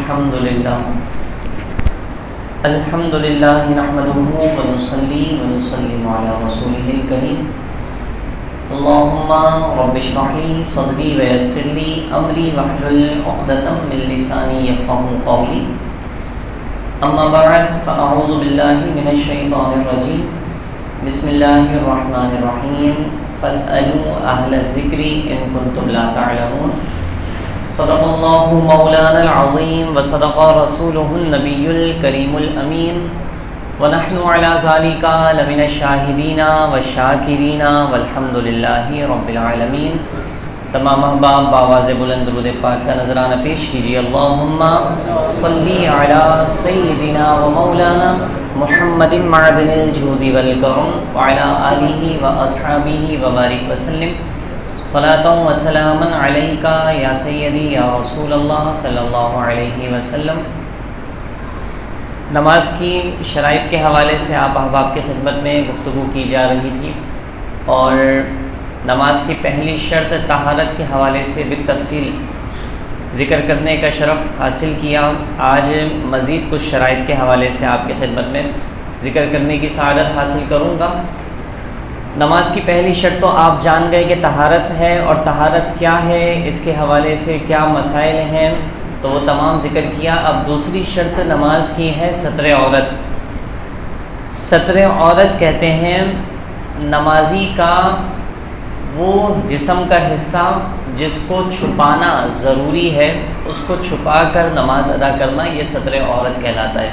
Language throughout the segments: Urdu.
الحمد للہ نحمده ونصلي ونسلم على رسوله الكريم اللهم رب اشرح لي صدري ويسر لي امري واحلل عقدة من لساني يفقهوا قولي اما بعد فاعوذ بالله من الشيطان الرجيم بسم الله الرحمن الرحيم فاسألوا اهل الذكر ان كنتم لا تعلمون صدق اللہ مولانا العظیم وصدق رسولہ النبی الکریم الامین ونحن علی ذالک لمن الشاہدین والشاکرین والحمد للہ رب العالمین۔ تمام احباب بآواز بلند درود پاک کا نذرانہ پیش کیجیے۔ اللہم صلی علی سیدنا و مولانا محمد معدن الجود والکرم وعلی آلہ واصحابہ وبارک وسلم صلاۃ و سلام علیک یا سیدی یا رسول اللہ صلی اللہ علیہ وسلم۔ نماز کی شرائط کے حوالے سے آپ احباب کی خدمت میں گفتگو کی جا رہی تھی اور نماز کی پہلی شرط طہارت کے حوالے سے بالتفصیل ذکر کرنے کا شرف حاصل کیا۔ آج مزید کچھ شرائط کے حوالے سے آپ کی خدمت میں ذکر کرنے کی سعادت حاصل کروں گا۔ نماز کی پہلی شرط تو آپ جان گئے کہ طہارت ہے، اور طہارت کیا ہے، اس کے حوالے سے کیا مسائل ہیں، تو وہ تمام ذکر کیا۔ اب دوسری شرط نماز کی ہے ستر عورت۔ ستر عورت کہتے ہیں نمازی کا وہ جسم کا حصہ جس کو چھپانا ضروری ہے، اس کو چھپا کر نماز ادا کرنا، یہ ستر عورت کہلاتا ہے۔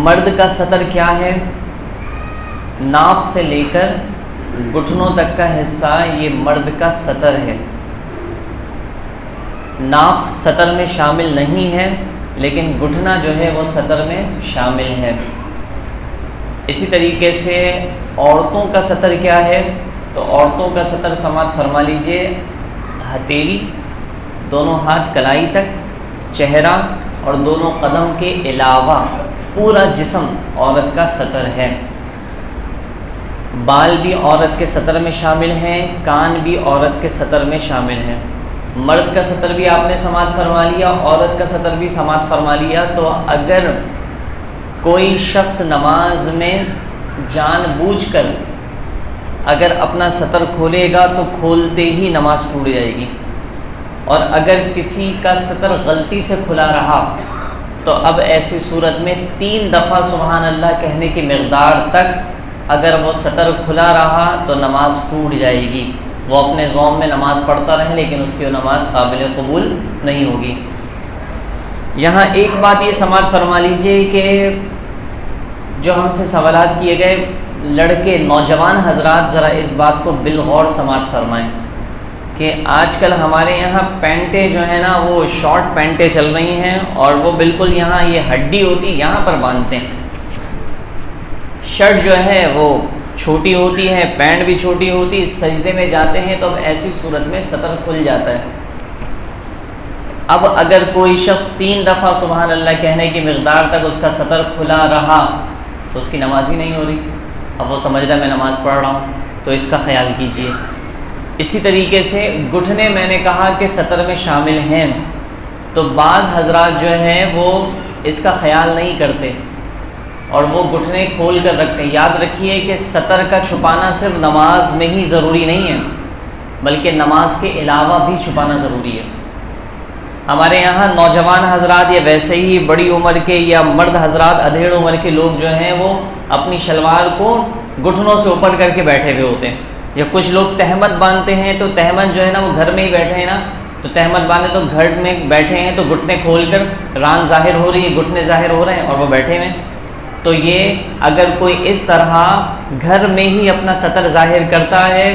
مرد کا ستر کیا ہے؟ ناف سے لے کر گھٹنوں تک کا حصہ یہ مرد کا ستر ہے۔ ناف ستر میں شامل نہیں ہے لیکن گھٹنا جو ہے وہ ستر میں شامل ہے۔ اسی طریقے سے عورتوں کا ستر کیا ہے؟ تو عورتوں کا ستر سماعت فرما لیجئے، ہتھیلی، دونوں ہاتھ کلائی تک، چہرہ اور دونوں قدم کے علاوہ پورا جسم عورت کا ستر ہے۔ بال بھی عورت کے ستر میں شامل ہیں، کان بھی عورت کے ستر میں شامل ہیں۔ مرد کا ستر بھی آپ نے سماعت فرما لیا، عورت کا ستر بھی سماعت فرما لیا۔ تو اگر کوئی شخص نماز میں جان بوجھ کر اگر اپنا ستر کھولے گا تو کھولتے ہی نماز ٹوٹ جائے گی، اور اگر کسی کا ستر غلطی سے کھلا رہا تو اب ایسی صورت میں 3 دفعہ سبحان اللہ کہنے کی مقدار تک اگر وہ ستر کھلا رہا تو نماز ٹوٹ جائے گی۔ وہ اپنے ذوم میں نماز پڑھتا رہے لیکن اس کی نماز قابل قبول نہیں ہوگی۔ یہاں ایک بات یہ سماعت فرما لیجئے کہ جو ہم سے سوالات کیے گئے لڑکے نوجوان حضرات ذرا اس بات کو بالغور سماعت فرمائیں کہ آج کل ہمارے یہاں پینٹیں جو ہیں نا وہ شارٹ پینٹیں چل رہی ہیں، اور وہ بالکل یہاں یہ ہڈی ہوتی یہاں پر باندھتے ہیں۔ شرٹ جو ہے وہ چھوٹی ہوتی ہے، پینٹ بھی چھوٹی ہوتی، سجدے میں جاتے ہیں تو اب ایسی صورت میں ستر کھل جاتا ہے۔ اب اگر کوئی شخص 3 دفعہ سبحان اللہ کہنے کی مقدار تک اس کا ستر کھلا رہا تو اس کی نماز ہی نہیں ہو رہی۔ اب وہ سمجھ رہا ہے میں نماز پڑھ رہا ہوں، تو اس کا خیال کیجئے۔ اسی طریقے سے گھٹنے میں نے کہا کہ ستر میں شامل ہیں، تو بعض حضرات جو ہیں وہ اس کا خیال نہیں کرتے اور وہ گھٹنے کھول کر رکھتے ہیں۔ یاد رکھیے کہ ستر کا چھپانا صرف نماز میں ہی ضروری نہیں ہے بلکہ نماز کے علاوہ بھی چھپانا ضروری ہے۔ ہمارے یہاں نوجوان حضرات یا ویسے ہی بڑی عمر کے یا مرد حضرات ادھیڑ عمر کے لوگ جو ہیں وہ اپنی شلوار کو گھٹنوں سے اوپر کر کے بیٹھے ہوئے ہوتے ہیں، یا کچھ لوگ تہمت باندھتے ہیں تو تہمت جو ہے نا وہ گھر میں ہی بیٹھے ہیں نا، تو تہمت باندھے تو گھر میں بیٹھے ہیں تو گھٹنے کھول کر ران ظاہر ہو رہی ہے، گھٹنے ظاہر ہو رہے ہیں اور وہ بیٹھے ہوئے ہیں۔ تو یہ اگر کوئی اس طرح گھر میں ہی اپنا ستر ظاہر کرتا ہے،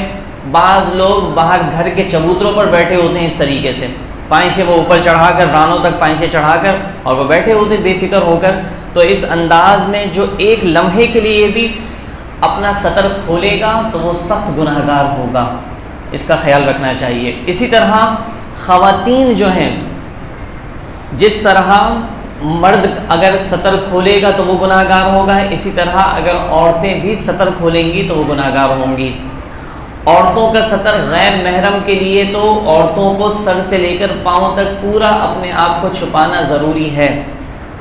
بعض لوگ باہر گھر کے چبوتروں پر بیٹھے ہوتے ہیں اس طریقے سے، پائنچے وہ اوپر چڑھا کر، رانوں تک پائنچے چڑھا کر، اور وہ بیٹھے ہوتے بے فکر ہو کر، تو اس انداز میں جو ایک لمحے کے لیے بھی اپنا ستر کھولے گا تو وہ سخت گناہ گار ہوگا، اس کا خیال رکھنا چاہیے۔ اسی طرح خواتین جو ہیں، جس طرح مرد اگر ستر کھولے گا تو وہ گناہ گار ہوگا، اسی طرح اگر عورتیں بھی ستر کھولیں گی تو وہ گناہ گار ہوں گی۔ عورتوں کا سطر غیر محرم کے لیے تو عورتوں کو سر سے لے کر پاؤں تک پورا اپنے آپ کو چھپانا ضروری ہے.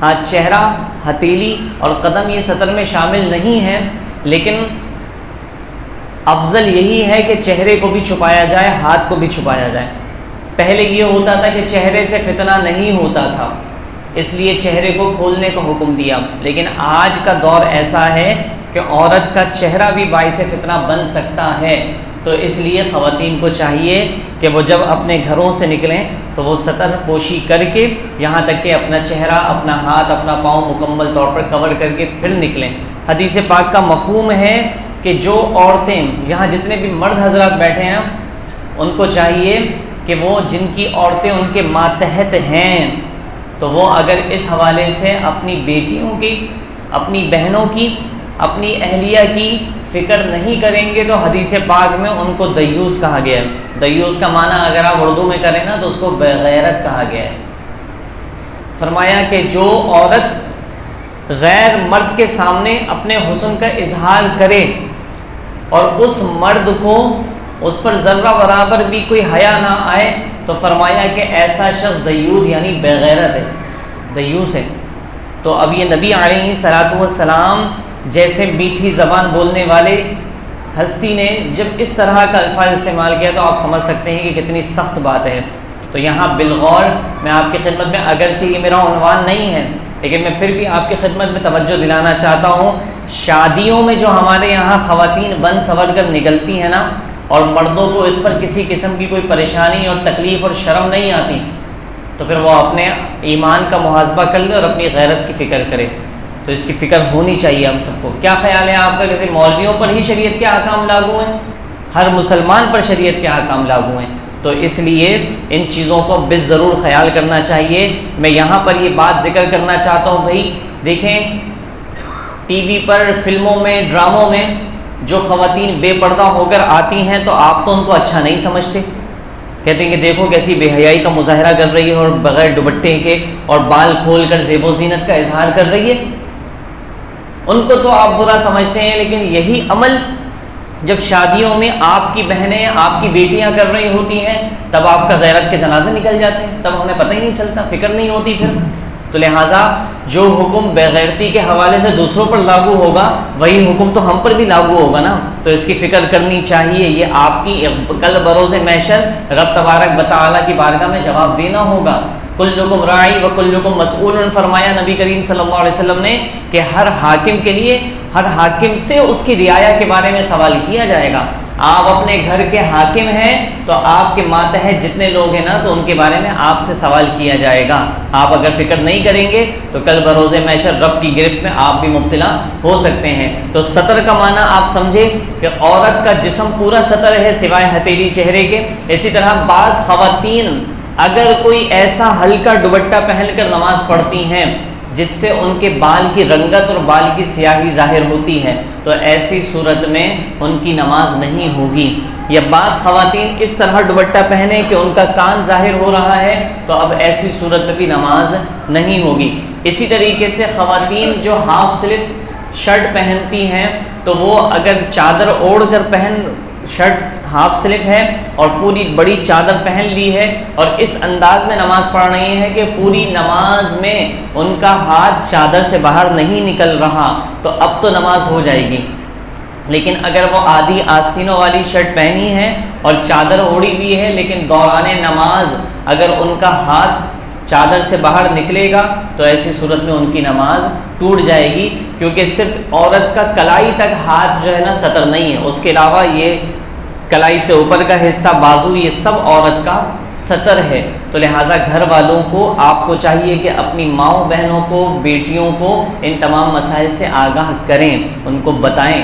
ہاں چہرہ، ہتھیلی اور قدم یہ سطر میں شامل نہیں ہے، لیکن افضل یہی ہے کہ چہرے کو بھی چھپایا جائے، ہاتھ کو بھی چھپایا جائے. پہلے یہ ہوتا تھا کہ چہرے سے فتنہ نہیں ہوتا تھا، اس لیے چہرے کو کھولنے کا حکم دیا، لیکن آج کا دور ایسا ہے کہ عورت کا چہرہ بھی باعث فتنہ بن سکتا ہے. تو اس لیے خواتین کو چاہیے کہ وہ جب اپنے گھروں سے نکلیں تو وہ سطر پوشی کر کے، یہاں تک کہ اپنا چہرہ، اپنا ہاتھ، اپنا پاؤں مکمل طور پر کور کر کے پھر نکلیں. حدیث پاک کا مفہوم ہے کہ جو عورتیں، یہاں جتنے بھی مرد حضرات بیٹھے ہیں ان کو چاہیے کہ وہ جن کی عورتیں ان کے ماتحت ہیں تو وہ اگر اس حوالے سے اپنی بیٹیوں کی، اپنی بہنوں کی، اپنی اہلیہ کی فکر نہیں کریں گے تو حدیث پاک میں ان کو دیوس کہا گیا ہے. دیوس کا معنی اگر آپ اردو میں کریں نا تو اس کو بغیرت کہا گیا ہے. فرمایا کہ جو عورت غیر مرد کے سامنے اپنے حسن کا اظہار کرے اور اس مرد کو اس پر ذرہ برابر بھی کوئی حیا نہ آئے تو فرمایا کہ ایسا شخص دیوس یعنی بغیرت ہے، دیوس ہے. تو اب یہ نبی علیہ الصلوۃ والسلام جیسے میٹھی زبان بولنے والے ہستی نے جب اس طرح کا الفاظ استعمال کیا تو آپ سمجھ سکتے ہیں کہ کتنی سخت بات ہے. تو یہاں بالغور میں آپ کی خدمت میں، اگرچہ یہ میرا عنوان نہیں ہے لیکن میں پھر بھی آپ کی خدمت میں توجہ دلانا چاہتا ہوں. شادیوں میں جو ہمارے یہاں خواتین بن سنور کر نکلتی ہیں نا، اور مردوں کو اس پر کسی قسم کی کوئی پریشانی اور تکلیف اور شرم نہیں آتی، تو پھر وہ اپنے ایمان کا محاسبہ کر لے اور اپنی غیرت کی فکر کرے. تو اس کی فکر ہونی چاہیے ہم سب کو. کیا خیال ہے آپ کا؟ جیسے مولویوں پر ہی شریعت کے احکام لاگو ہیں، ہر مسلمان پر شریعت کے احکام لاگو ہیں. تو اس لیے ان چیزوں کو بالضرور خیال کرنا چاہیے. میں یہاں پر یہ بات ذکر کرنا چاہتا ہوں، بھائی دیکھیں ٹی وی پر، فلموں میں، ڈراموں میں جو خواتین بے پردہ ہو کر آتی ہیں تو آپ تو ان کو اچھا نہیں سمجھتے، کہتے ہیں کہ دیکھو کیسی بے حیائی کا مظاہرہ کر رہی ہے اور بغیر دوپٹے کے اور بال کھول کر زیب و زینت کا اظہار کر رہی ہے. ان کو تو آپ برا سمجھتے ہیں، لیکن یہی عمل جب شادیوں میں آپ کی بہنیں، آپ کی بیٹیاں کر رہی ہوتی ہیں تب آپ کا غیرت کے جنازے نکل جاتے ہیں، تب ہمیں پتہ ہی نہیں چلتا، فکر نہیں ہوتی پھر. تو لہٰذا جو حکم بغیرتی کے حوالے سے دوسروں پر لاگو ہوگا وہی حکم تو ہم پر بھی لاگو ہوگا نا. تو اس کی فکر کرنی چاہیے. یہ آپ کی کل بروز محشر رب تبارک و تعالیٰ کی بارگاہ میں جواب دینا ہوگا. کلکم راعی و کلکم مسئول، فرمایا نبی کریم صلی اللہ علیہ وسلم نے کہ ہر حاکم کے لیے، ہر حاکم سے اس کی رعایا کے بارے میں سوال کیا جائے گا. آپ اپنے گھر کے حاکم ہیں تو آپ کے ماتحت جتنے لوگ ہیں نا تو ان کے بارے میں آپ سے سوال کیا جائے گا. آپ اگر فکر نہیں کریں گے تو کل بروز محشر رب کی گرفت میں آپ بھی مبتلا ہو سکتے ہیں. تو سطر کا معنی آپ سمجھے کہ عورت کا جسم پورا سطر ہے سوائے ہتھیلی چہرے کے. اسی طرح بعض خواتین اگر کوئی ایسا ہلکا دوپٹہ پہن کر نماز پڑھتی ہیں جس سے ان کے بال کی رنگت اور بال کی سیاہی ظاہر ہوتی ہے تو ایسی صورت میں ان کی نماز نہیں ہوگی. یا بعض خواتین اس طرح دوپٹہ پہنے کہ ان کا کان ظاہر ہو رہا ہے تو اب ایسی صورت میں بھی نماز نہیں ہوگی. اسی طریقے سے خواتین جو ہاف سلپ شرٹ پہنتی ہیں تو وہ اگر چادر اوڑھ کر شرٹ ہاف سلپ ہے اور پوری بڑی چادر پہن لی ہے اور اس انداز میں نماز پڑھ رہی ہے کہ پوری نماز میں ان کا ہاتھ چادر سے باہر نہیں نکل رہا تو اب تو نماز ہو جائے گی. لیکن اگر وہ آدھی آستینوں والی شرٹ پہنی ہے اور چادر اوڑھی ہوئی ہے لیکن دوران نماز اگر ان کا ہاتھ چادر سے باہر نکلے گا تو ایسی صورت میں ان کی نماز ٹوٹ جائے گی، کیونکہ صرف عورت کا کلائی تک ہاتھ جو ہے نا سطر نہیں ہے، اس کے علاوہ یہ کلائی سے اوپر کا حصہ، بازو، یہ سب عورت کا سطر ہے. تو لہٰذا گھر والوں کو آپ کو چاہیے کہ اپنی ماؤں بہنوں کو، بیٹیوں کو ان تمام مسائل سے آگاہ کریں، ان کو بتائیں.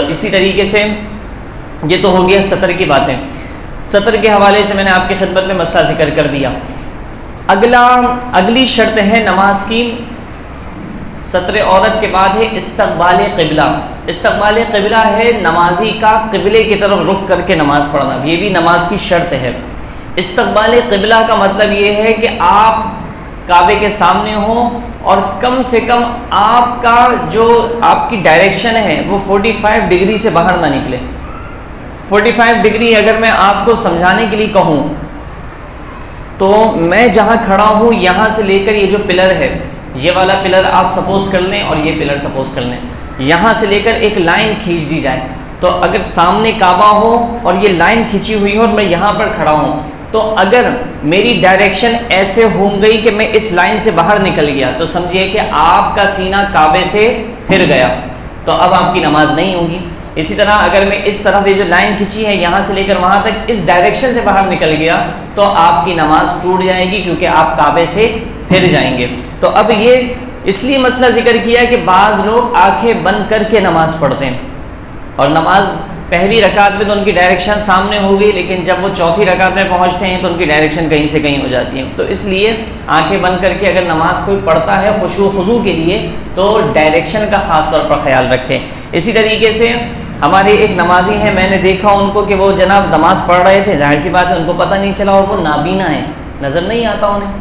اسی طریقے سے یہ تو ہو گیا سطر کی باتیں. سطر کے حوالے سے میں نے آپ کی خدمت میں مسئلہ ذکر کر دیا. اگلی شرط ہے نماز کی، سطر عورت کے بعد ہے استقبال قبلہ. استقبال قبلہ ہے نمازی کا قبلے کی طرف رخ کر کے نماز پڑھنا، یہ بھی نماز کی شرط ہے. استقبال قبلہ کا مطلب یہ ہے کہ آپ کعبے کے سامنے ہوں اور کم سے کم آپ کا جو آپ کی ڈائریکشن ہے وہ 45 ڈگری سے باہر نہ نکلے. 45 ڈگری اگر میں آپ کو سمجھانے کے لیے کہوں تو میں جہاں کھڑا ہوں یہاں سے لے کر یہ جو پلر ہے، یہ والا پلر آپ سپوز کر لیں اور یہ پلر سپوز کر لیں، یہاں سے لے کر ایک لائن کھینچ دی جائے، تو اگر سامنے کعبہ ہو اور یہ لائن کھینچی ہوئی ہو اور میں یہاں پر کھڑا ہوں، تو اگر میری ڈائریکشن ایسے ہو گئی کہ میں اس لائن سے باہر نکل گیا تو سمجھیے کہ آپ کا سینہ کعبے سے پھر گیا، تو اب آپ کی نماز نہیں ہوگی۔ اسی طرح اگر میں اس طرف یہ جو لائن کھینچی ہے یہاں سے لے کر وہاں تک اس ڈائریکشن سے باہر نکل گیا تو آپ کی نماز ٹوٹ جائے گی، کیونکہ آپ کعبے سے پھر جائیں گے۔ تو اب یہ اس لیے مسئلہ ذکر کیا کہ بعض لوگ آنکھیں بند کر کے نماز پڑھتے ہیں، اور نماز پہلی رکعت میں تو ان کی ڈائریکشن سامنے ہو گئی، لیکن جب وہ چوتھی رکعت میں پہنچتے ہیں تو ان کی ڈائریکشن کہیں سے کہیں ہو جاتی ہے۔ تو اس لیے آنکھیں بند کر کے اگر نماز کوئی پڑھتا ہے خشوع و خضوع کے لیے تو ڈائریکشن کا خاص طور پر خیال رکھیں۔ اسی طریقے سے ہمارے ایک نمازی ہیں، میں نے دیکھا ان کو کہ وہ جناب نماز پڑھ رہے تھے، ظاہر سی بات ہے ان کو پتہ نہیں چلا، اور وہ نابینا ہے، نظر نہیں آتا انہیں،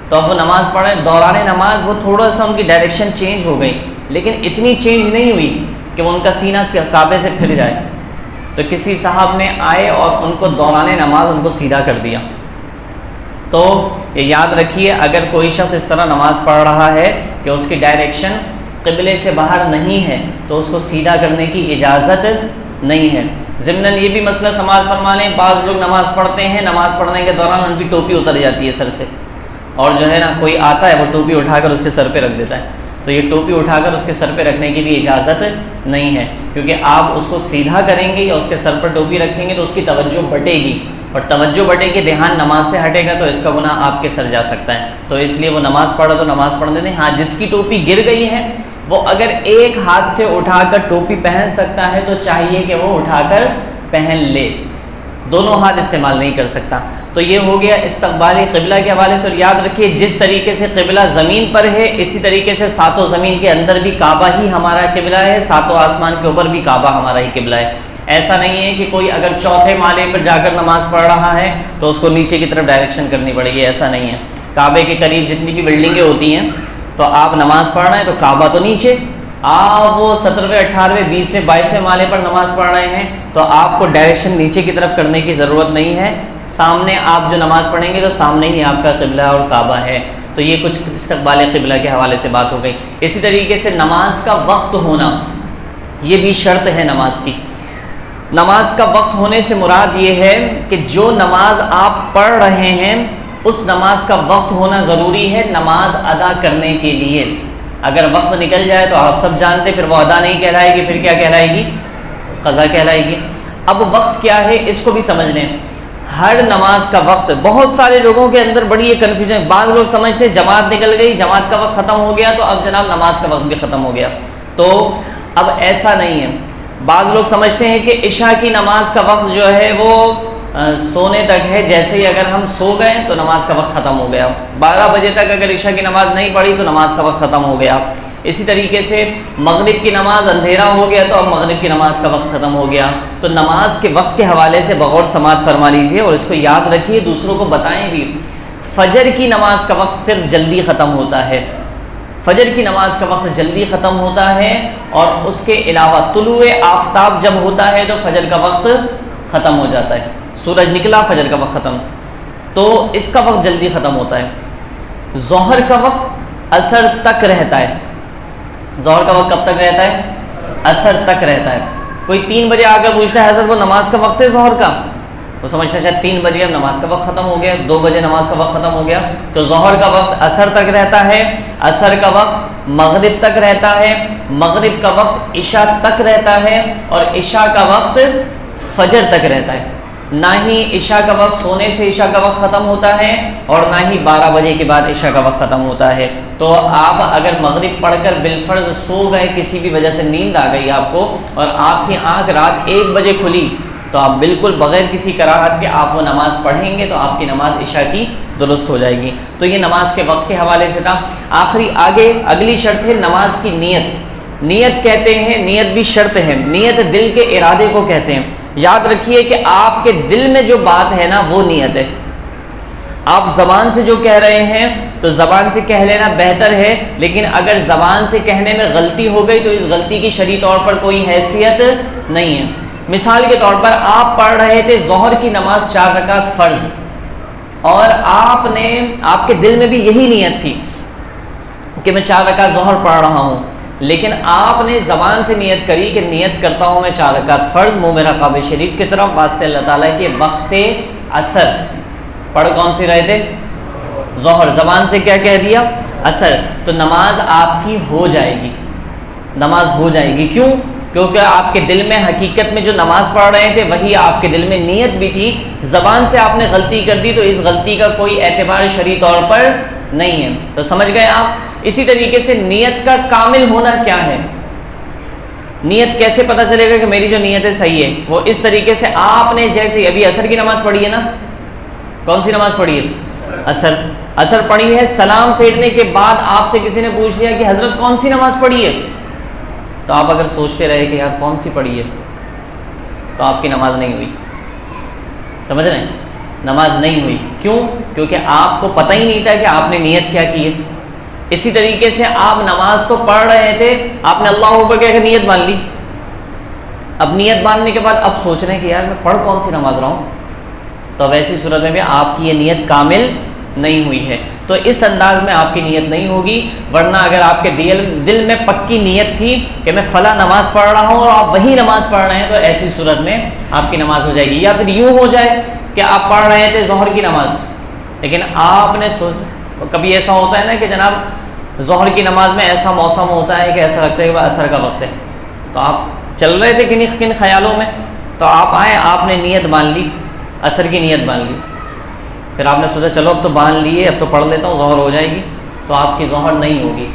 تو اب وہ نماز پڑھ رہے ہیں، دوران نماز وہ تھوڑا سا ان کی ڈائریکشن چینج ہو گئی، لیکن اتنی چینج نہیں ہوئی کہ وہ ان کا سینہ کعبے سے پھر جائے۔ تو کسی صاحب نے آئے اور ان کو دوران نماز ان کو سیدھا کر دیا۔ تو یہ یاد رکھیے، اگر کوئی شخص اس طرح نماز پڑھ رہا ہے کہ اس کی ڈائریکشن قبلے سے باہر نہیں ہے تو اس کو سیدھا کرنے کی اجازت نہیں ہے۔ ضمناً یہ بھی مسئلہ سماعت فرما لیں، بعض لوگ نماز پڑھتے ہیں، نماز پڑھنے کے دوران ان کی ٹوپی اتر جاتی ہے سر سے، اور جو ہے نا کوئی آتا ہے وہ ٹوپی اٹھا کر اس کے سر پہ رکھ دیتا ہے، تو یہ ٹوپی اٹھا کر اس کے سر پہ رکھنے کی بھی اجازت نہیں ہے، کیونکہ آپ اس کو سیدھا کریں گے یا اس کے سر پر ٹوپی رکھیں گے تو اس کی توجہ بٹے گی، اور توجہ بٹے گی، دھیان نماز سے ہٹے گا تو اس کا گناہ آپ کے سر جا سکتا ہے۔ تو اس لیے وہ نماز پڑھا تو نماز پڑھنے دیں۔ ہاں، جس کی ٹوپی گر گئی ہے وہ اگر ایک ہاتھ سے اٹھا کر ٹوپی پہن سکتا ہے تو چاہیے کہ وہ اٹھا کر پہن لے، دونوں ہاتھ استعمال نہیں کر سکتا۔ تو یہ ہو گیا استقبال قبلہ کے حوالے سے۔ اور یاد رکھیے، جس طریقے سے قبلہ زمین پر ہے اسی طریقے سے ساتوں زمین کے اندر بھی کعبہ ہی ہمارا قبلہ ہے، ساتوں آسمان کے اوپر بھی کعبہ ہمارا ہی قبلہ ہے۔ ایسا نہیں ہے کہ کوئی اگر چوتھے مالے پر جا کر نماز پڑھ رہا ہے تو اس کو نیچے کی طرف ڈائریکشن کرنی پڑے گی، ایسا نہیں ہے۔ کعبے کے قریب جتنی بھی بلڈنگیں ہوتی ہیں تو آپ نماز پڑھ رہے ہیں تو کعبہ تو نیچے، آپ وہ 17ویں 18ویں 20ویں 22ویں مالے پر نماز پڑھ رہے ہیں تو آپ کو ڈائریکشن نیچے کی طرف کرنے کی ضرورت نہیں ہے، سامنے آپ جو نماز پڑھیں گے تو سامنے ہی آپ کا قبلہ اور کعبہ ہے۔ تو یہ کچھ استقبال قبلہ کے حوالے سے بات ہو گئی۔ اسی طریقے سے نماز کا وقت ہونا، یہ بھی شرط ہے نماز کی۔ نماز کا وقت ہونے سے مراد یہ ہے کہ جو نماز آپ پڑھ رہے ہیں اس نماز کا وقت ہونا ضروری ہے نماز ادا کرنے کے لیے۔ اگر وقت نکل جائے تو آپ سب جانتے پھر وہ ادا نہیں کہلائے گی، پھر کیا کہلائے گی؟ قضا کہلائے گی۔ اب وقت کیا ہے اس کو بھی سمجھ لیں۔ ہر نماز کا وقت، بہت سارے لوگوں کے اندر بڑی یہ کنفیوژن، بعض لوگ سمجھتے ہیں جماعت نکل گئی، جماعت کا وقت ختم ہو گیا تو اب جناب نماز کا وقت بھی ختم ہو گیا، تو اب ایسا نہیں ہے۔ بعض لوگ سمجھتے ہیں کہ عشاء کی نماز کا وقت جو ہے وہ سونے تک ہے، جیسے ہی اگر ہم سو گئے تو نماز کا وقت ختم ہو گیا، 12 بجے تک اگر عشاء کی نماز نہیں پڑھی تو نماز کا وقت ختم ہو گیا۔ اسی طریقے سے مغرب کی نماز اندھیرا ہو گیا تو اب مغرب کی نماز کا وقت ختم ہو گیا۔ تو نماز کے وقت کے حوالے سے بغور سماعت فرما لیجئے اور اس کو یاد رکھیے، دوسروں کو بتائیں بھی۔ فجر کی نماز کا وقت صرف جلدی ختم ہوتا ہے، فجر کی نماز کا وقت جلدی ختم ہوتا ہے، اور اس کے علاوہ طلوع آفتاب جب ہوتا ہے تو فجر کا وقت ختم ہو جاتا ہے، سورج نکلا فجر کا وقت ختم، تو اس کا وقت جلدی ختم ہوتا ہے۔ ظہر کا وقت عصر تک رہتا ہے، ظہر کا وقت کب تک رہتا ہے؟ عصر تک رہتا ہے۔ کوئی 3 بجے آ کر پوچھتا ہے حضرت وہ نماز کا وقت ہے ظہر کا، وہ سمجھتا ہے شاید 3 بجے اب نماز کا وقت ختم ہو گیا، 2 بجے نماز کا وقت ختم ہو گیا، تو ظہر کا وقت عصر تک رہتا ہے، عصر کا وقت مغرب تک رہتا ہے، مغرب کا وقت عشاء تک رہتا ہے، اور عشاء کا وقت فجر تک رہتا ہے۔ نہ ہی عشاء کا وقت سونے سے عشاء کا وقت ختم ہوتا ہے اور نہ ہی 12 بجے کے بعد عشاء کا وقت ختم ہوتا ہے۔ تو آپ اگر مغرب پڑھ کر بالفرض سو گئے، کسی بھی وجہ سے نیند آ گئی آپ کو اور آپ کی آنکھ رات 1 بجے کھلی، تو آپ بالکل بغیر کسی کراہت کے آپ وہ نماز پڑھیں گے تو آپ کی نماز عشاء کی درست ہو جائے گی۔ تو یہ نماز کے وقت کے حوالے سے تھا۔ آخری اگلی شرط ہے نماز کی نیت۔ نیت کہتے ہیں، نیت بھی شرط ہے، نیت دل کے ارادے کو کہتے ہیں۔ یاد رکھیے کہ آپ کے دل میں جو بات ہے نا وہ نیت ہے۔ آپ زبان سے جو کہہ رہے ہیں تو زبان سے کہہ لینا بہتر ہے، لیکن اگر زبان سے کہنے میں غلطی ہو گئی تو اس غلطی کی شرعی طور پر کوئی حیثیت نہیں ہے۔ مثال کے طور پر آپ پڑھ رہے تھے ظہر کی نماز 4 رکعت فرض، اور آپ کے دل میں بھی یہی نیت تھی کہ میں 4 رکعت ظہر پڑھ رہا ہوں، لیکن آپ نے زبان سے نیت کری کہ نیت کرتا ہوں میں 4 رکعت فرض، منہ میرا کعبہ شریف کی طرف، واسطے اللہ تعالیٰ کے وقت عصر پڑھ کون سی رہے تھے؟ ظہر، زبان سے کیا کہہ دیا؟ عصر، تو نماز آپ کی ہو جائے گی، نماز ہو جائے گی۔ کیوں؟ کیونکہ آپ کے دل میں حقیقت میں جو نماز پڑھ رہے تھے وہی آپ کے دل میں نیت بھی تھی، زبان سے آپ نے غلطی کر دی تو اس غلطی کا کوئی اعتبار شرعی طور پر نہیں ہے۔ تو سمجھ گئے آپ؟ اسی طریقے سے نیت کا کامل ہونا کیا ہے؟ نیت کیسے پتہ چلے گا کہ میری جو نیت ہے صحیح ہے؟ وہ اس طریقے سے آپ نے جیسے ابھی عصر کی نماز پڑھی ہے نا، کون سی نماز پڑھی ہے؟ عصر پڑھی ہے، سلام پھیرنے کے بعد آپ سے کسی نے پوچھ لیا کہ حضرت کون سی نماز پڑھی ہے، تو آپ اگر سوچتے رہے کہ یار کون سی پڑھی ہے، تو آپ کی نماز نہیں ہوئی۔ سمجھ رہے ہیں؟ نماز نہیں ہوئی۔ کیوں؟ کیونکہ آپ کو پتہ ہی نہیں تھا کہ آپ نے نیت کیا کی ہے۔ اسی طریقے سے آپ نماز تو پڑھ رہے تھے، آپ نے اللہ اکبر کہہ کے نیت مان لی، اب نیت باندھنے کے بعد اب سوچ رہے ہیں کہ یار میں پڑھ کون سی نماز رہا ہوں، تو ویسی صورت میں بھی آپ کی یہ نیت کامل نہیں ہوئی ہے۔ تو اس انداز میں آپ کی نیت نہیں ہوگی، ورنہ اگر آپ کے دل میں پکی نیت تھی کہ میں فلاں نماز پڑھ رہا ہوں اور آپ وہی نماز پڑھ رہے ہیں تو ایسی صورت میں آپ کی نماز ہو جائے گی۔ یا پھر یوں ہو جائے کہ آپ پڑھ رہے تھے ظہر کی نماز، لیکن آپ نے کبھی ایسا ہوتا ہے نا کہ جناب ظہر کی نماز میں ایسا موسم ہوتا ہے کہ ایسا لگتا ہے کہ عصر کا وقت ہے، تو آپ چل رہے تھے کن خیالوں میں، تو آپ آئے، آپ نے نیت مان لی، عصر کی نیت مان لی، پھر آپ نے سوچا چلو اب تو باندھ لیے، اب تو پڑھ لیتا ہوں ظہر ہو جائے گی، تو آپ کی ظہر نہیں ہوگی،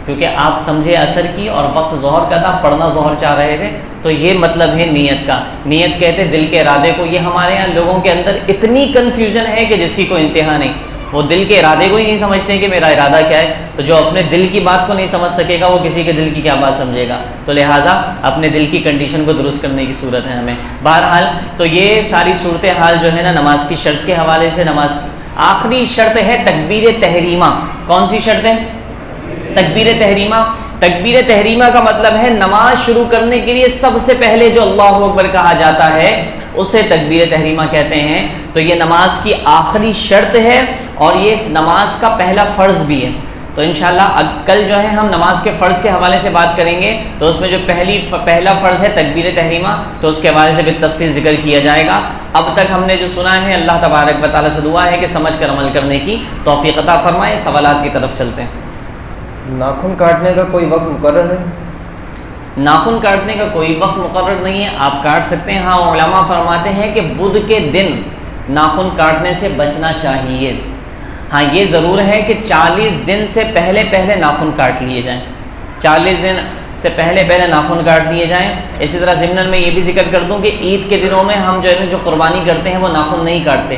کیونکہ آپ سمجھے عصر کی اور وقت ظہر کا تھا، پڑھنا ظہر چاہ رہے تھے۔ تو یہ مطلب ہے نیت کا۔ نیت کہتے دل کے ارادے کو۔ یہ ہمارے یہاں لوگوں کے اندر اتنی کنفیوژن ہے کہ جس کی کوئی انتہا نہیں، وہ دل کے ارادے کو ہی نہیں سمجھتے کہ میرا ارادہ کیا ہے، تو جو اپنے دل کی بات کو نہیں سمجھ سکے گا وہ کسی کے دل کی کیا بات سمجھے گا؟ تو لہٰذا اپنے دل کی کنڈیشن کو درست کرنے کی صورت ہے ہمیں۔ بہرحال تو یہ ساری صورتحال جو ہے نا نماز کی شرط کے حوالے سے، نماز آخری شرط ہے تکبیر تحریمہ۔ کون سی شرط ہے؟ تکبیر تحریمہ۔ تکبیر تحریمہ کا مطلب ہے نماز شروع کرنے کے لیے سب سے پہلے جو اللہ اکبر کہا جاتا ہے اسے تکبیر تحریمہ کہتے ہیں۔ تو یہ نماز کی آخری شرط ہے اور یہ نماز کا پہلا فرض بھی ہے۔ تو انشاءاللہ کل جو ہے ہم نماز کے فرض کے حوالے سے بات کریں گے، تو اس میں جو پہلا فرض ہے تکبیر تحریمہ، تو اس کے حوالے سے بالتفصیل ذکر کیا جائے گا۔ اب تک ہم نے جو سنا ہے اللہ تبارک و تعالیٰ سے دعا ہے کہ سمجھ کر عمل کرنے کی توفیق عطا فرمائے۔ سوالات کی طرف چلتے ہیں۔ ناخن کاٹنے کا کوئی وقت مقرر ہے؟ ناخن کاٹنے کا کوئی وقت مقرر نہیں ہے، آپ کاٹ سکتے ہیں۔ ہاں علماء فرماتے ہیں کہ بدھ کے دن ناخن کاٹنے سے بچنا چاہیے۔ ہاں یہ ضرور ہے کہ 40 دن سے پہلے ناخن کاٹ لیے جائیں، 40 دن سے پہلے ناخن کاٹ دیے جائیں۔ اسی طرح ضمن میں یہ بھی ذکر کر دوں کہ عید کے دنوں میں ہم جو ہے جو قربانی کرتے ہیں وہ ناخن نہیں کاٹتے،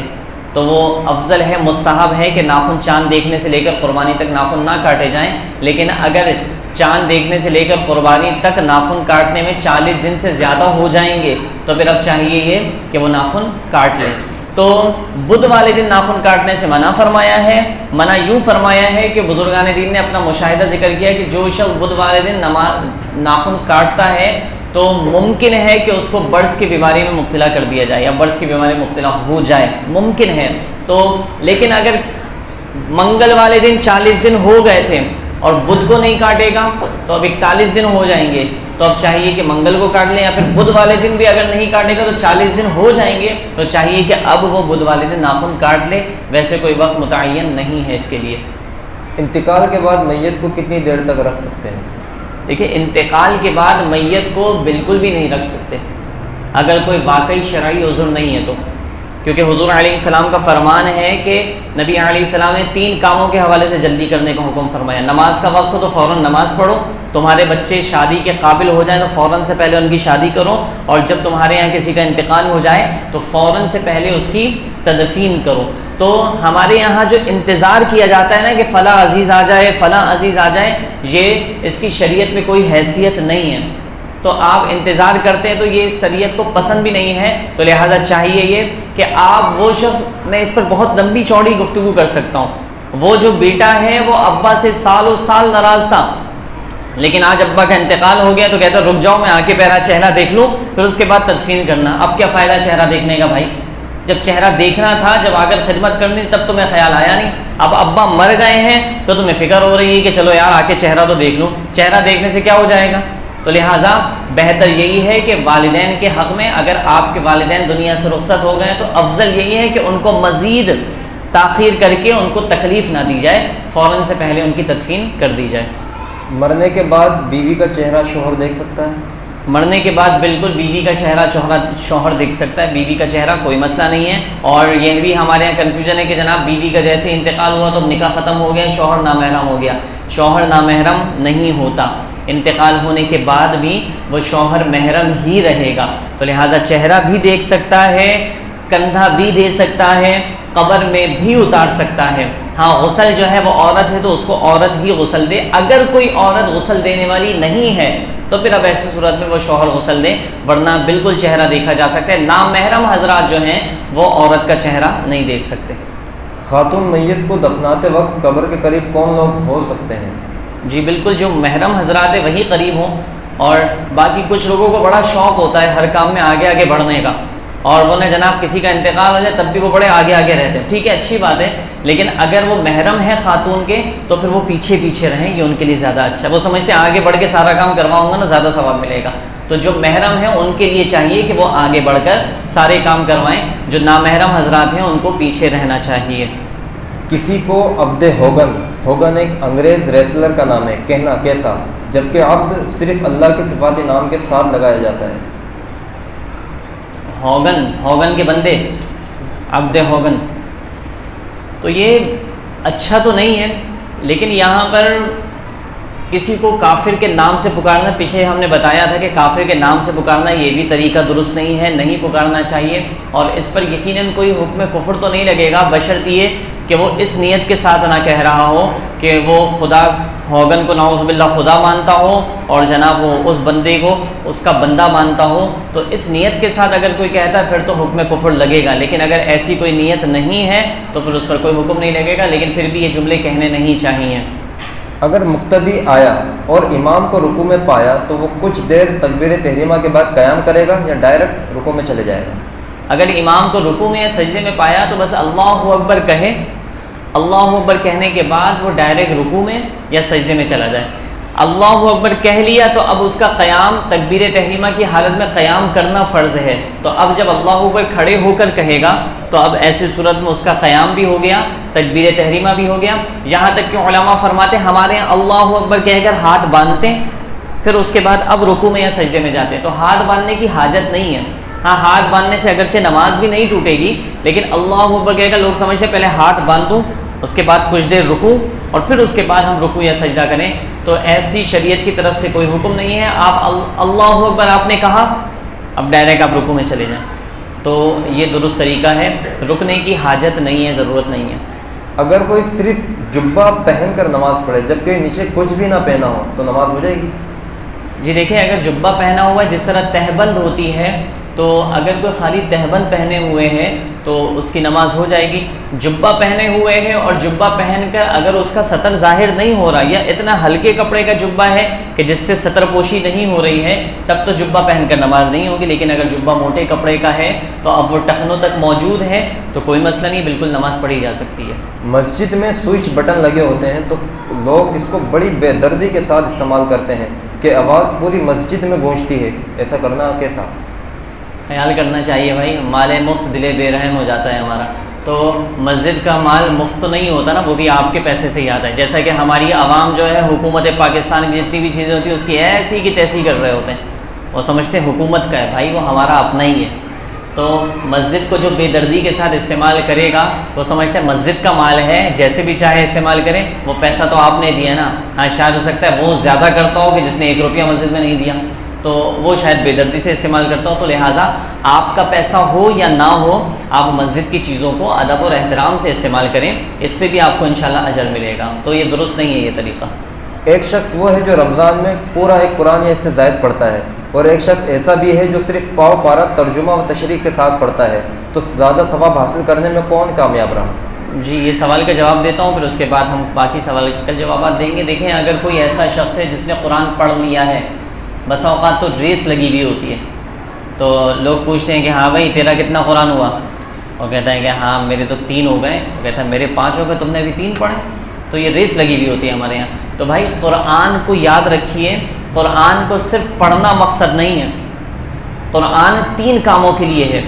تو وہ افضل ہے، مستحب ہے کہ ناخن چاند دیکھنے سے لے کر قربانی تک ناخن نہ کاٹے جائیں۔ لیکن اگر چاند دیکھنے سے لے کر قربانی تک ناخن کاٹنے میں 40 دن سے زیادہ ہو جائیں گے تو پھر اب چاہیے یہ کہ وہ ناخن کاٹ لیں۔ تو بدھ والے دن ناخن کاٹنے سے منع فرمایا ہے۔ منع یوں فرمایا ہے کہ بزرگان دین نے اپنا مشاہدہ ذکر کیا کہ جو شخص بدھ والے دن ناخن کاٹتا ہے تو ممکن ہے کہ اس کو برس کی بیماری میں مبتلا کر دیا جائے یا برس کی بیماری میں مبتلا ہو جائے، ممکن ہے۔ تو لیکن اگر منگل والے دن 40 دن ہو گئے تھے اور بدھ کو نہیں کاٹے گا تو اب 41 دن ہو جائیں گے، تو اب چاہیے کہ منگل کو کاٹ لیں، یا پھر بدھ والے دن بھی اگر نہیں کاٹے گا تو 40 دن ہو جائیں گے، تو چاہیے کہ اب وہ بدھ والے دن ناخن کاٹ لے۔ ویسے کوئی وقت متعین نہیں ہے اس کے لیے۔ انتقال کے بعد میت کو کتنی دیر تک رکھ سکتے ہیں؟ دیکھیں انتقال کے بعد میت کو بالکل بھی نہیں رکھ سکتے اگر کوئی واقعی شرعی عذر نہیں ہے تو، کیونکہ حضور علیہ السلام کا فرمان ہے کہ نبی علیہ السلام نے 3 کاموں کے حوالے سے جلدی کرنے کا حکم فرمایا۔ نماز کا وقت ہو تو فوراً نماز پڑھو، تمہارے بچے شادی کے قابل ہو جائیں تو فوراً سے پہلے ان کی شادی کرو، اور جب تمہارے یہاں کسی کا انتقال ہو جائے تو فوراً سے پہلے اس کی تدفین کرو۔ تو ہمارے یہاں جو انتظار کیا جاتا ہے نا کہ فلاں عزیز آ جائے، فلاں عزیز آ جائے، یہ اس کی شریعت میں کوئی حیثیت نہیں ہے، تو آپ انتظار کرتے ہیں تو یہ اس شریعت کو پسند بھی نہیں ہے۔ تو لہٰذا چاہیے یہ کہ آپ وہ شخص، میں اس پر بہت لمبی چوڑی گفتگو کر سکتا ہوں، وہ جو بیٹا ہے وہ ابا سے سالوں سال ناراض تھا، لیکن آج ابا کا انتقال ہو گیا تو کہتا رک جاؤ میں آنکھیں پہرا چہرہ دیکھ لوں پھر اس کے بعد تدفین کرنا. اب کیا فائدہ چہرہ دیکھنے کا بھائی؟ جب چہرہ دیکھنا تھا، جب آ کر خدمت کرنی تب تمہیں خیال آیا نہیں. اب ابا مر گئے ہیں تو تمہیں فکر ہو رہی ہے کہ چلو یار آ کے چہرہ تو دیکھ لوں. چہرہ دیکھنے سے کیا ہو جائے گا؟ تو لہٰذا بہتر یہی ہے کہ والدین کے حق میں اگر آپ کے والدین دنیا سے رخصت ہو گئے تو افضل یہی ہے کہ ان کو مزید تاخیر کر کے ان کو تکلیف نہ دی جائے، فوراً سے پہلے ان کی تدفین کر دی جائے. مرنے کے بعد بیوی کا چہرہ شوہر دیکھ سکتا ہے؟ مرنے کے بعد بالکل بیوی کا چہرہ شوہر دیکھ سکتا ہے. بیوی کا چہرہ کوئی مسئلہ نہیں ہے. اور یہ بھی ہمارے یہاں کنفیوژن ہے کہ جناب بیوی کا جیسے انتقال ہوا تو نکاح ختم ہو گیا، شوہر نامحرم ہو گیا. شوہر نامحرم نہیں ہوتا، انتقال ہونے کے بعد بھی وہ شوہر محرم ہی رہے گا. تو لہٰذا چہرہ بھی دیکھ سکتا ہے، کندھا بھی دے سکتا ہے، قبر میں بھی اتار سکتا ہے. ہاں غسل جو ہے وہ عورت ہے تو اس کو عورت ہی غسل دے. اگر کوئی عورت غسل دینے والی نہیں ہے تو پھر اب ایسی صورت میں وہ شوہر غسل دے، ورنہ بالکل چہرہ دیکھا جا سکتا ہے. نامحرم حضرات جو ہیں وہ عورت کا چہرہ نہیں دیکھ سکتے. خاتون میت کو دفناتے وقت قبر کے قریب کون لوگ ہو سکتے ہیں؟ جی بالکل، جو محرم حضرات ہیں وہی قریب ہوں. اور باقی کچھ لوگوں کو بڑا شوق ہوتا ہے ہر کام میں آگے آگے بڑھنے کا، اور وہ نہ جناب کسی کا انتقال ہو جائے تب بھی وہ بڑے آگے آگے رہتے ہیں. ٹھیک ہے، اچھی بات ہے، لیکن اگر وہ محرم ہے خاتون کے تو پھر وہ پیچھے پیچھے رہیں، یہ ان کے لیے زیادہ اچھا. وہ سمجھتے ہیں آگے بڑھ کے سارا کام کرواؤں گا نا زیادہ ثواب ملے گا. تو جو محرم ہیں ان کے لیے چاہیے کہ وہ آگے بڑھ کر سارے کام کروائیں. جو نامحرم حضرات ہیں ان کو پیچھے رہنا چاہیے. کسی کو عبد ہوگن ایک انگریز ریسلر کا نام ہے، کہنا کیسا، جبکہ عبد صرف اللہ کے صفاتی نام کے ساتھ لگایا جاتا ہے؟ ہوگن کے بندے، عبد ہوگن، تو یہ اچھا تو نہیں ہے. لیکن یہاں پر کسی کو کافر کے نام سے پکارنا، پیچھے ہم نے بتایا تھا کہ کافر کے نام سے پکارنا یہ بھی طریقہ درست نہیں ہے، نہیں پکارنا چاہیے. اور اس پر یقیناً کوئی حکم کفر تو نہیں لگے گا، بشرط یہ کہ وہ اس نیت کے ساتھ نہ کہہ رہا ہو کہ وہ خدا ہوگن کو نعوذ باللہ خدا مانتا ہو اور جناب وہ اس بندے کو اس کا بندہ مانتا ہو. تو اس نیت کے ساتھ اگر کوئی کہتا ہے پھر تو حکم کفر لگے گا. لیکن اگر ایسی کوئی نیت نہیں ہے تو پھر اس پر کوئی حکم نہیں لگے گا. لیکن پھر بھی یہ جملے کہنے نہیں چاہیے. اگر مقتدی آیا اور امام کو رکوع میں پایا تو وہ کچھ دیر تکبیر تحریمہ کے بعد قیام کرے گا یا ڈائریکٹ رکوع میں چلے جائے گا؟ اگر امام کو رکوع میں یا سجدے میں پایا تو بس اللہ اکبر کہے. اللہ اکبر کہنے کے بعد وہ ڈائریکٹ رکوع میں یا سجدے میں چلا جائے. اللہ اکبر کہہ لیا تو اب اس کا قیام تکبیر تحریمہ کی حالت میں قیام کرنا فرض ہے. تو اب جب اللہ اکبر کھڑے ہو کر کہے گا تو اب ایسی صورت میں اس کا قیام بھی ہو گیا، تکبیر تحریمہ بھی ہو گیا. یہاں تک کہ علماء فرماتے ہیں ہمارے یہاں اللہ اکبر کہہ کر ہاتھ باندھتے ہیں، پھر اس کے بعد اب رکوع میں یا سجدے میں جاتے ہیں. تو ہاتھ باندھنے کی حاجت نہیں ہے. ہاں ہاتھ باندھنے سے اگرچہ نماز بھی نہیں ٹوٹے گی، لیکن اللہ اکبر کہہ کر لوگ سمجھتے ہیں پہلے ہاتھ باندھوں اس کے بعد کچھ دیر رکوع اور پھر اس کے بعد ہم رکوع یا سجدہ کریں. تو ایسی شریعت کی طرف سے کوئی حکم نہیں ہے. آپ اللہ اکبر آپ نے کہا، اب ڈائریکٹ آپ رکوع میں چلے جائیں. تو یہ درست طریقہ ہے، رکنے کی حاجت نہیں ہے، ضرورت نہیں ہے. اگر کوئی صرف جبہ پہن کر نماز پڑھے جبکہ نیچے کچھ بھی نہ پہنا ہو تو نماز ہو جائے گی؟ جی دیکھیں، اگر جبہ پہنا ہوا ہے جس طرح تہبند ہوتی ہے، تو اگر کوئی خالی تہبند پہنے ہوئے ہیں تو اس کی نماز ہو جائے گی. جبہ پہنے ہوئے ہیں اور جبہ پہن کر اگر اس کا سطر ظاہر نہیں ہو رہا یا اتنا ہلکے کپڑے کا جبہ ہے کہ جس سے سطر پوشی نہیں ہو رہی ہے تب تو جبہ پہن کر نماز نہیں ہوگی. لیکن اگر جبہ موٹے کپڑے کا ہے تو اب وہ ٹخنوں تک موجود ہے تو کوئی مسئلہ نہیں، بالکل نماز پڑھی جا سکتی ہے. مسجد میں سوئچ بٹن لگے ہوتے ہیں تو لوگ اس کو بڑی بے دردی کے ساتھ استعمال کرتے ہیں کہ آواز پوری مسجد میں گونجتی ہے، ایسا کرنا کیسا؟ خیال کرنا چاہیے بھائی، مال مفت دل بے رحم ہو جاتا ہے ہمارا. تو مسجد کا مال مفت تو نہیں ہوتا نا، وہ بھی آپ کے پیسے سے ہی آتا ہے. جیسا کہ ہماری عوام جو ہے حکومت پاکستان کی جتنی بھی چیزیں ہوتی ہیں اس کی ایسی کی تیسی کر رہے ہوتے ہیں. وہ سمجھتے ہیں حکومت کا ہے، بھائی وہ ہمارا اپنا ہی ہے. تو مسجد کو جو بے دردی کے ساتھ استعمال کرے گا وہ سمجھتا ہے مسجد کا مال ہے، جیسے بھی چاہے استعمال کرے. وہ پیسہ تو آپ نے دیا نا. ہاں شاید ہو سکتا ہے وہ زیادہ کرتا ہو کہ جس نے 1 روپیہ مسجد میں نہیں دیا، تو وہ شاید بے دردی سے استعمال کرتا ہو. تو لہٰذا آپ کا پیسہ ہو یا نہ ہو، آپ مسجد کی چیزوں کو ادب اور احترام سے استعمال کریں، اس پہ بھی آپ کو انشاءاللہ اجر ملے گا. تو یہ درست نہیں ہے یہ طریقہ. ایک شخص وہ ہے جو رمضان میں پورا ایک قرآن یا اس سے زائد پڑھتا ہے، اور ایک شخص ایسا بھی ہے جو صرف پاؤ پارا ترجمہ و تشریح کے ساتھ پڑھتا ہے. تو زیادہ ثواب حاصل کرنے میں کون کامیاب رہا؟ جی یہ سوال کا جواب دیتا ہوں، پھر اس کے بعد ہم باقی سوال کے جوابات دیں گے۔ دیکھیں اگر کوئی ایسا شخص ہے جس نے قرآن پڑھ لیا ہے، بسا اوقات تو ریس لگی ہوئی ہوتی ہے، تو لوگ پوچھتے ہیں کہ ہاں بھائی تیرا کتنا قرآن ہوا، اور کہتا ہے کہ ہاں میرے تو 3 ہو گئے، وہ کہتا ہے میرے 5 ہو گئے، تم نے ابھی 3 پڑھے، تو یہ ریس لگی ہوئی ہوتی ہے ہمارے یہاں۔ تو بھائی قرآن کو یاد رکھیے، قرآن کو صرف پڑھنا مقصد نہیں ہے، قرآن 3 کاموں کے لیے ہے۔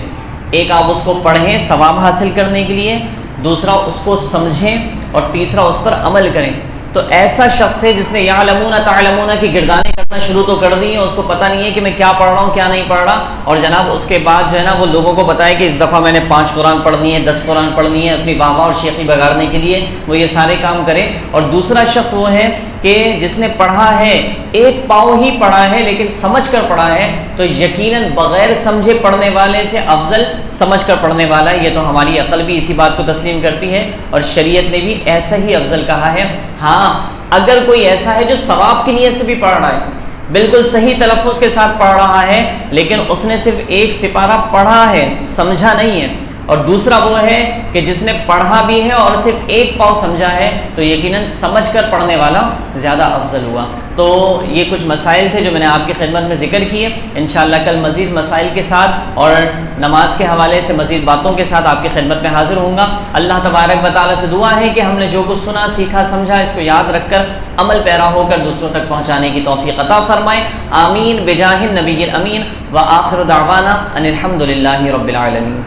ایک آپ اس کو پڑھیں ثواب حاصل کرنے کے لیے، دوسرا اس کو سمجھیں، اور تیسرا اس پر عمل کریں۔ تو ایسا شخص ہے جس نے یعلمون تعلمون کی گردانیں کرنا شروع تو کر دی ہیں، اس کو پتہ نہیں ہے کہ میں کیا پڑھ رہا ہوں کیا نہیں پڑھ رہا، اور جناب اس کے بعد جو ہے نا وہ لوگوں کو بتائے کہ اس دفعہ میں نے 5 قرآن پڑھنی ہے، 10 قرآن پڑھنی ہے، اپنی واہ واہ اور شیخی بگاڑنے کے لیے وہ یہ سارے کام کرے۔ اور دوسرا شخص وہ ہے کہ جس نے پڑھا ہے، ایک پاؤں ہی پڑھا ہے لیکن سمجھ کر پڑھا ہے، تو یقیناً بغیر سمجھے پڑھنے والے سے افضل سمجھ کر پڑھنے والا ہے۔ یہ تو ہماری عقل بھی اسی بات کو تسلیم کرتی ہے، اور شریعت نے بھی ایسا ہی افضل کہا ہے۔ ہاں اگر کوئی ایسا ہے جو ثواب کی نیت سے بھی پڑھ رہا ہے، بالکل صحیح تلفظ کے ساتھ پڑھ رہا ہے، لیکن اس نے صرف ایک سپارہ پڑھا ہے، سمجھا نہیں ہے، اور دوسرا وہ ہے کہ جس نے پڑھا بھی ہے اور صرف ایک پاؤں سمجھا ہے، تو یقیناً سمجھ کر پڑھنے والا زیادہ افضل ہوا۔ تو یہ کچھ مسائل تھے جو میں نے آپ کی خدمت میں ذکر کیے۔ انشاءاللہ کل مزید مسائل کے ساتھ اور نماز کے حوالے سے مزید باتوں کے ساتھ آپ کی خدمت میں حاضر ہوں گا۔ اللہ تبارک و تعالیٰ سے دعا ہے کہ ہم نے جو کچھ سنا، سیکھا، سمجھا، اس کو یاد رکھ کر عمل پیرا ہو کر دوسروں تک پہنچانے کی توفیق عطا فرمائے۔ آمین بجاہ النبی الامین، وآخر دعوانا ان الحمد للہ رب العالمین۔